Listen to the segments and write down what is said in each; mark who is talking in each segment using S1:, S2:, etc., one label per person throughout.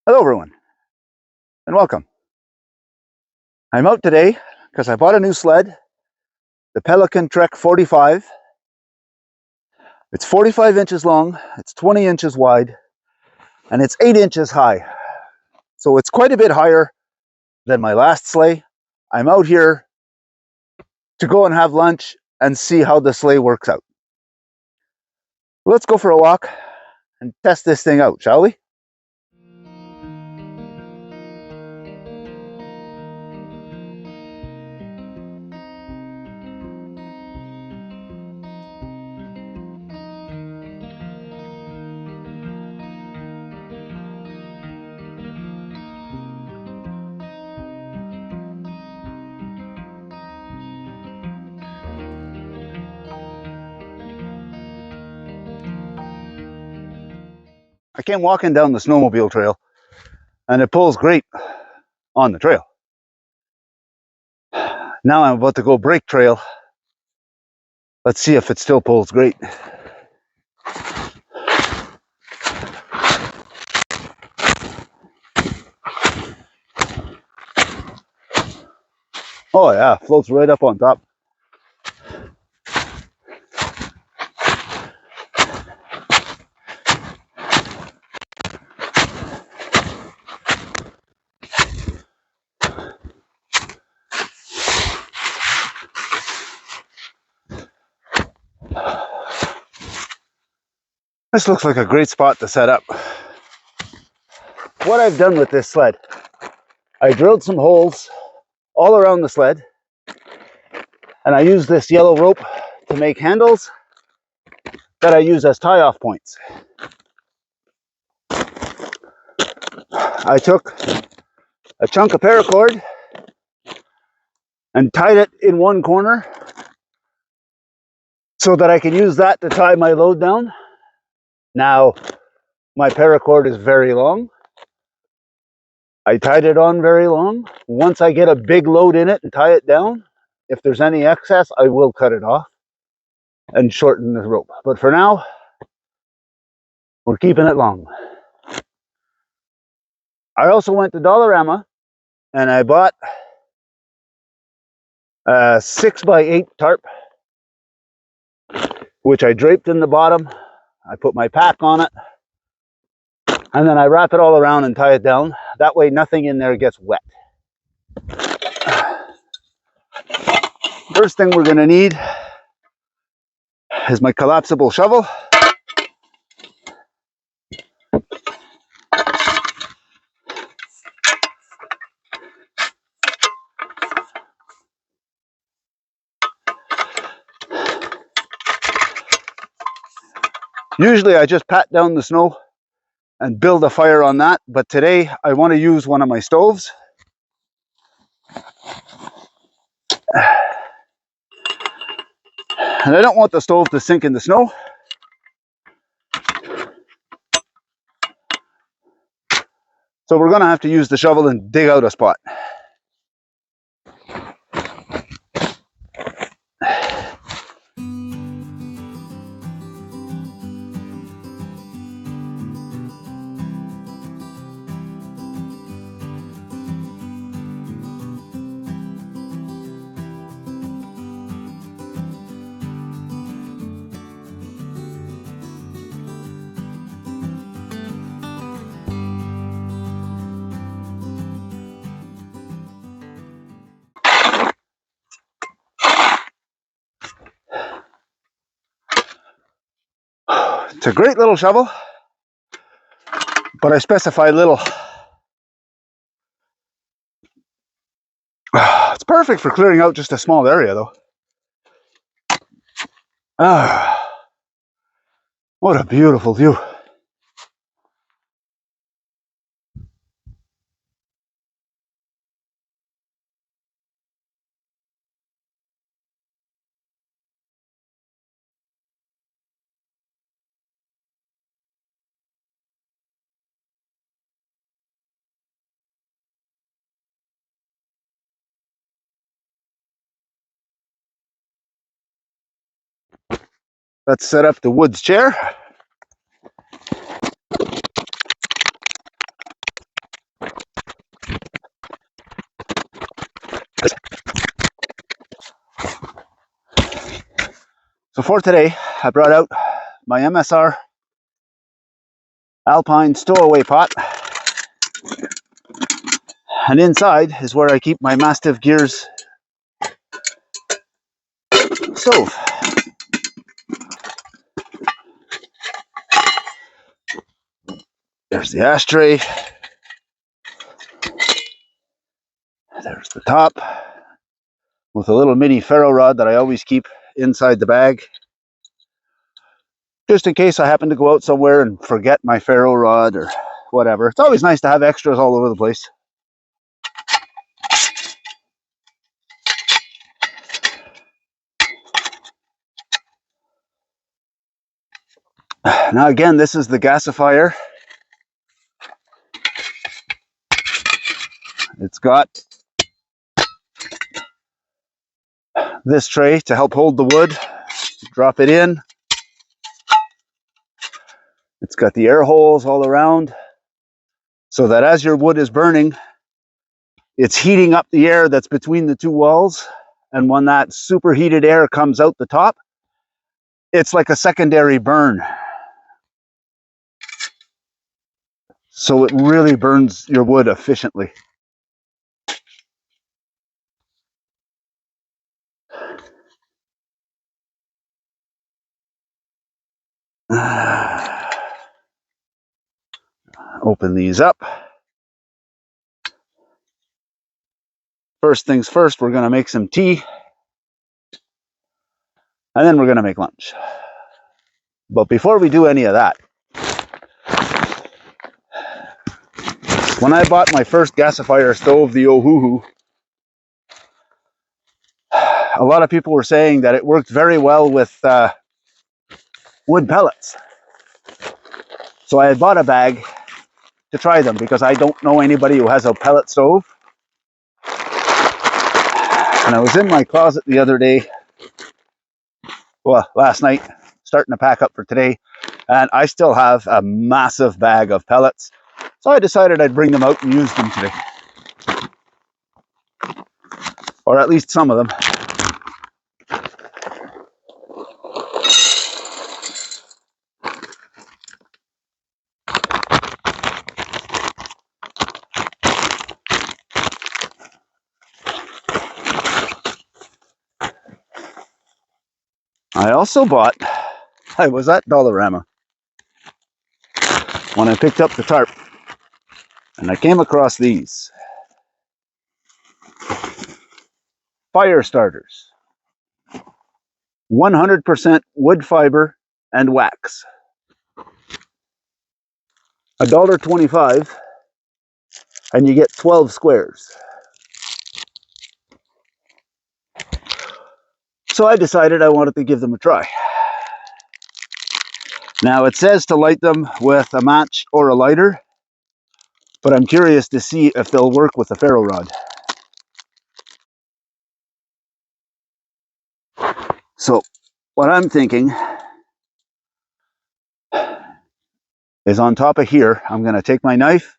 S1: Hello everyone, and welcome. I'm out today because I bought a new sled, the Pelican Trek 45. It's 45 inches long, it's 20 inches wide, and it's 8 inches high. So it's quite a bit higher than my last sleigh. I'm out here to go and have lunch and see how the sleigh works out. Let's go for a walk and test this thing out, shall we? I came walking down the snowmobile trail, and it pulls great on the trail. Now I'm about to go brake trail. Let's see if it still pulls great. Oh yeah, floats right up on top. This looks like a great spot to set up. What I've done with this sled, I drilled some holes all around the sled, and I used this yellow rope to make handles that I use as tie-off points. I took a chunk of paracord and tied it in one corner so that I can use that to tie my load down. Now, my paracord is very long. I tied it on very long. Once I get a big load in it and tie it down, if there's any excess, I will cut it off and shorten the rope. But for now, we're keeping it long. I also went to Dollarama and I bought a 6x8 tarp, which I draped in the bottom. I put my pack on it, and then I wrap it all around and tie it down. That way nothing in there gets wet. First thing we're going to need is my collapsible shovel. Usually I just pat down the snow and build a fire on that, but today I want to use one of my stoves. And I don't want the stove to sink in the snow. So we're going to have to use the shovel and dig out a spot. It's a great little shovel, but I specify little. It's perfect for clearing out just a small area though. What a beautiful view. Let's set up the woods chair. So for today, I brought out my MSR Alpine stowaway pot, and inside is where I keep my Mastiff Gears stove. There's the ashtray, there's the top, with a little mini ferro rod that I always keep inside the bag, just in case I happen to go out somewhere and forget my ferro rod or whatever. It's always nice to have extras all over the place. Now again, this is the gasifier. It's got this tray to help hold the wood. Drop it in. It's got the air holes all around so that as your wood is burning, it's heating up the air that's between the two walls. And when that superheated air comes out the top, it's like a secondary burn. So it really burns your wood efficiently. Open these up. First things first, we're going to make some tea. And then we're going to make lunch. But before we do any of that, when I bought my first gasifier stove, the Ohuhu, a lot of people were saying that it worked very well with wood pellets. So I had bought a bag to try them because I don't know anybody who has a pellet stove. And I was in my closet the other day, well, last night, starting to pack up for today, and I still have a massive bag of pellets. So I decided I'd bring them out and use them today. Or at least some of them. I also bought, I was at Dollarama when I picked up the tarp, and I came across these fire starters. 100% wood fiber and wax. $1.25, and you get 12 squares. So I decided I wanted to give them a try. Now it says to light them with a match or a lighter, but I'm curious to see if they'll work with a ferro rod. So what I'm thinking is on top of here, I'm going to take my knife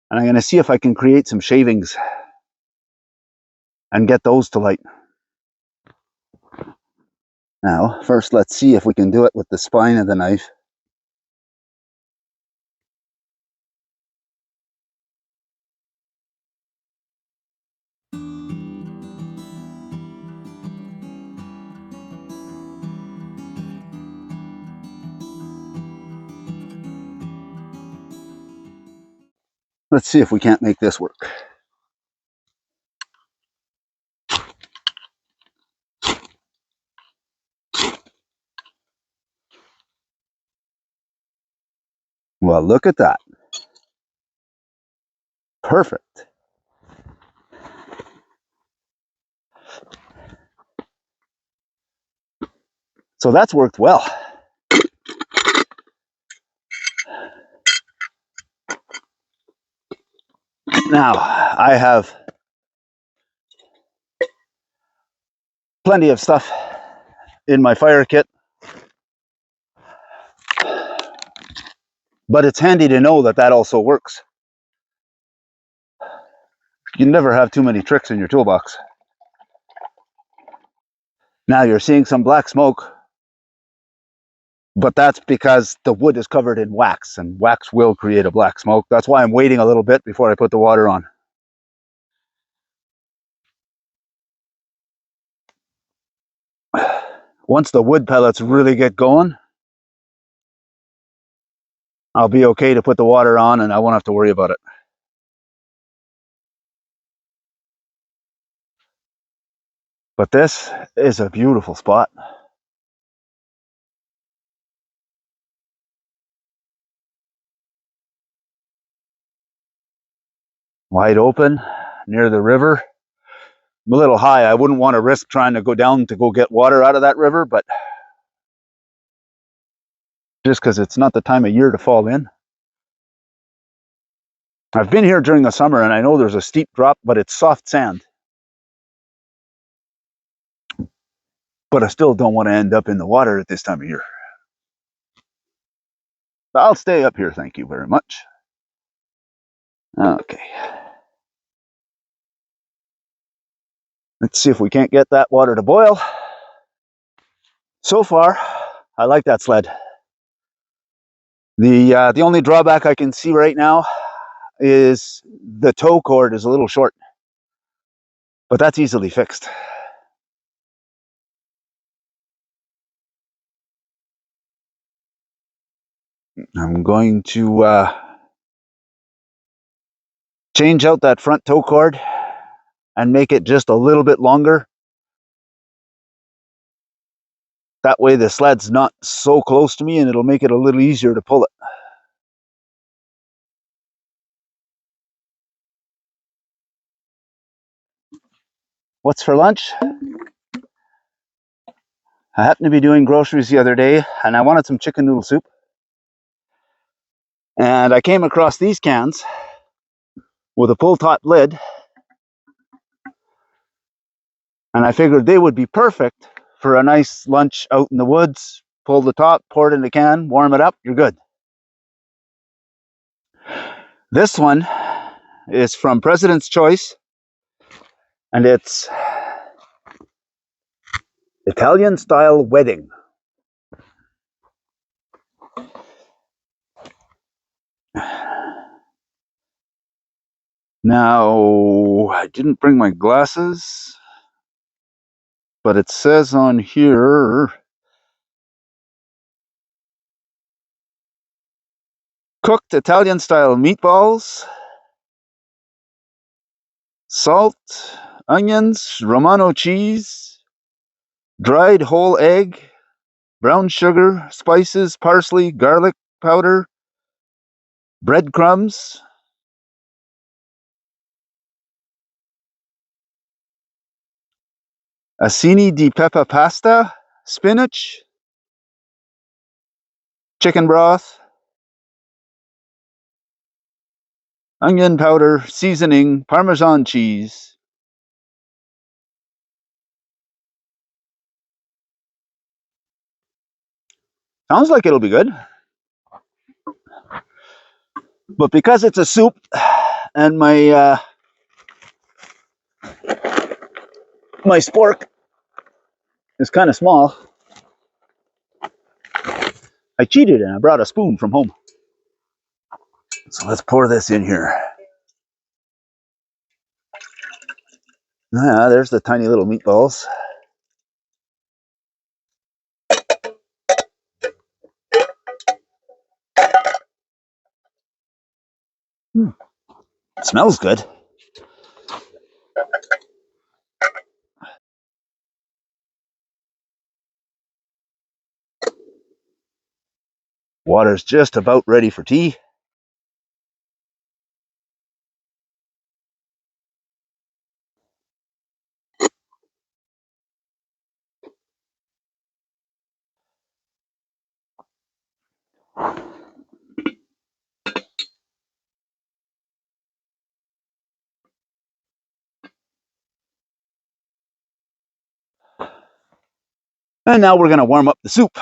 S1: and I'm going to see if I can create some shavings and get those to light. Now, first let's see if we can do it with the spine of the knife. Let's see if we can't make this work. Well, look at that. Perfect. So that's worked well. Now, I have plenty of stuff in my fire kit, but it's handy to know that that also works. You never have too many tricks in your toolbox. Now you're seeing some black smoke. But that's because the wood is covered in wax, and wax will create a black smoke. That's why I'm waiting a little bit before I put the water on. Once the wood pellets really get going, I'll be okay to put the water on and I won't have to worry about it. But this is a beautiful spot. Wide open, near the river. I'm a little high. I wouldn't want to risk trying to go down to go get water out of that river, but just because it's not the time of year to fall in. I've been here during the summer and I know there's a steep drop, but it's soft sand. But I still don't want to end up in the water at this time of year. I'll stay up here, thank you very much. Okay. Let's see if we can't get that water to boil. So far, I like that sled. The only drawback I can see right now is the tow cord is a little short, but that's easily fixed. I'm going to change out that front tow cord and make it just a little bit longer. That way the sled's not so close to me and it'll make it a little easier to pull it. What's for lunch? I happened to be doing groceries the other day and I wanted some chicken noodle soup. And I came across these cans with a pull top lid. And I figured they would be perfect for a nice lunch out in the woods. Pull the top, pour it in the can, warm it up, you're good. This one is from President's Choice, and it's Italian style wedding. Now, I didn't bring my glasses, but it says on here, cooked Italian style meatballs, salt, onions, Romano cheese, dried whole egg, brown sugar, spices, parsley, garlic powder, breadcrumbs, acini di peppa pasta, spinach, chicken broth, onion powder, seasoning, Parmesan cheese. Sounds like it'll be good. But because it's a soup and my spork is kind of small, I cheated and I brought a spoon from home. So let's pour this in here. Ah, there's the tiny little meatballs. It smells good. Water's just about ready for tea. And now we're going to warm up the soup.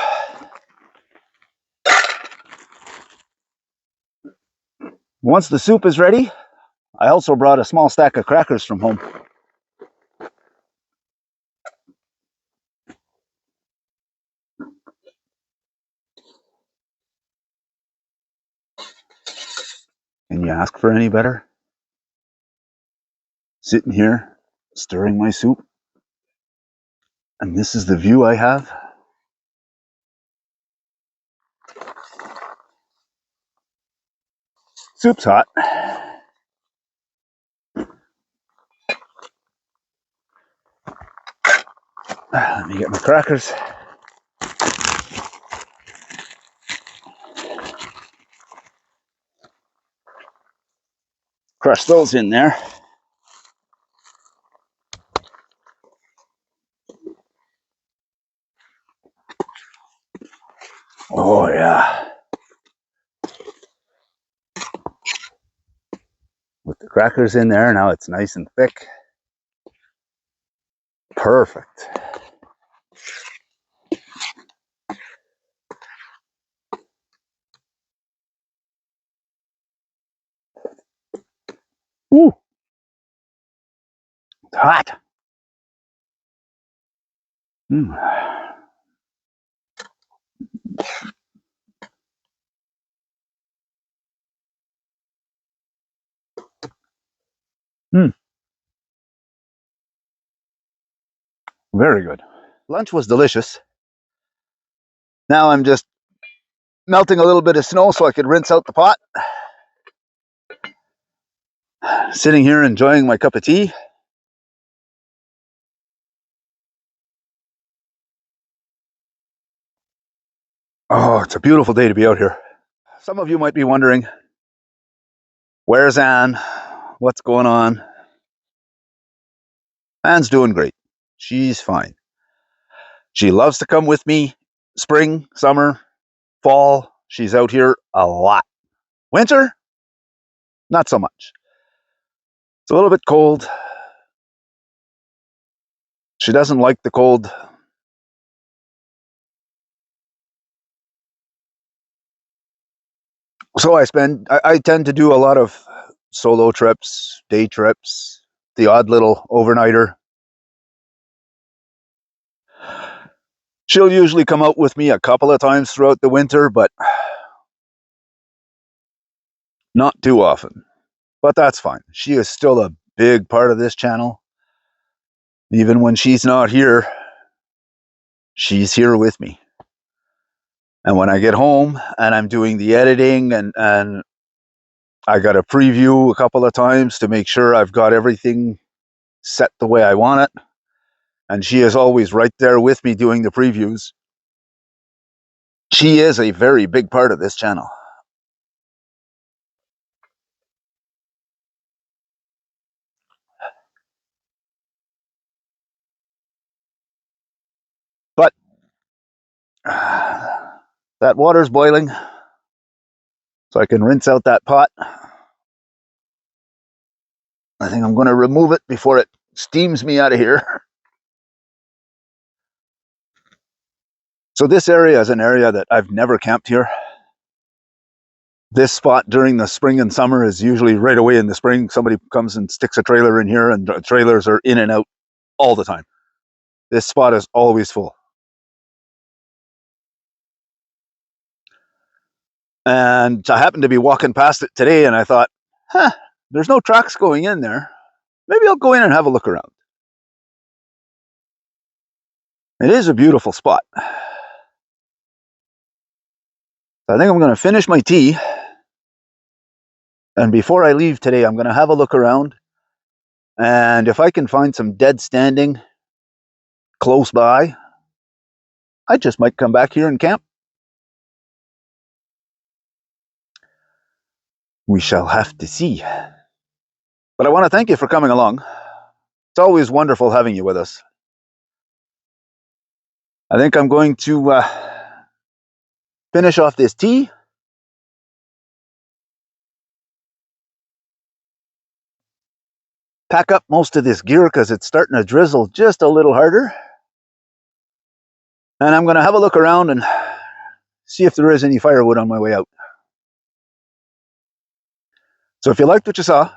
S1: Once the soup is ready, I also brought a small stack of crackers from home. Can you ask for any better? Sitting here, stirring my soup, and this is the view I have. Soup's hot. Let me get my crackers. Crush those in there. Oh yeah. With the crackers in there, now it's nice and thick. Perfect. Ooh. It's hot. Mm. Mm. Very good. Lunch was delicious. Now I'm just melting a little bit of snow so I could rinse out the pot. Sitting here enjoying my cup of tea. Oh, it's a beautiful day to be out here. Some of you might be wondering, where's Anne? What's going on? Anne's doing great. She's fine. She loves to come with me. Spring, summer, fall, she's out here a lot. Winter, not so much. It's a little bit cold. She doesn't like the cold. So I tend to do a lot of solo trips, day trips, the odd little overnighter. She'll usually come out with me a couple of times throughout the winter, but not too often. But that's fine. She is still a big part of this channel. Even when she's not here, she's here with me. And when I get home and I'm doing the editing and I got to preview a couple of times to make sure I've got everything set the way I want it. And she is always right there with me doing the previews. She is a very big part of this channel. But that water's boiling, so I can rinse out that pot. I think I'm going to remove it before it steams me out of here. So this area is an area that I've never camped here. This spot during the spring and summer is usually right away in the spring. Somebody comes and sticks a trailer in here, and trailers are in and out all the time. This spot is always full. And I happened to be walking past it today, and I thought, there's no tracks going in there. Maybe I'll go in and have a look around. It is a beautiful spot. I think I'm going to finish my tea. And before I leave today, I'm going to have a look around. And if I can find some dead standing close by, I just might come back here and camp. We shall have to see. But I want to thank you for coming along. It's always wonderful having you with us. I think I'm going to finish off this tea. Pack up most of this gear because it's starting to drizzle just a little harder. And I'm going to have a look around and see if there is any firewood on my way out. So if you liked what you saw,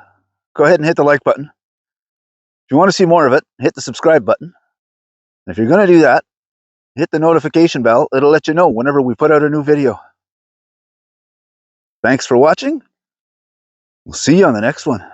S1: go ahead and hit the like button. If you want to see more of it, hit the subscribe button. And if you're going to do that, hit the notification bell. It'll let you know whenever we put out a new video. Thanks for watching. We'll see you on the next one.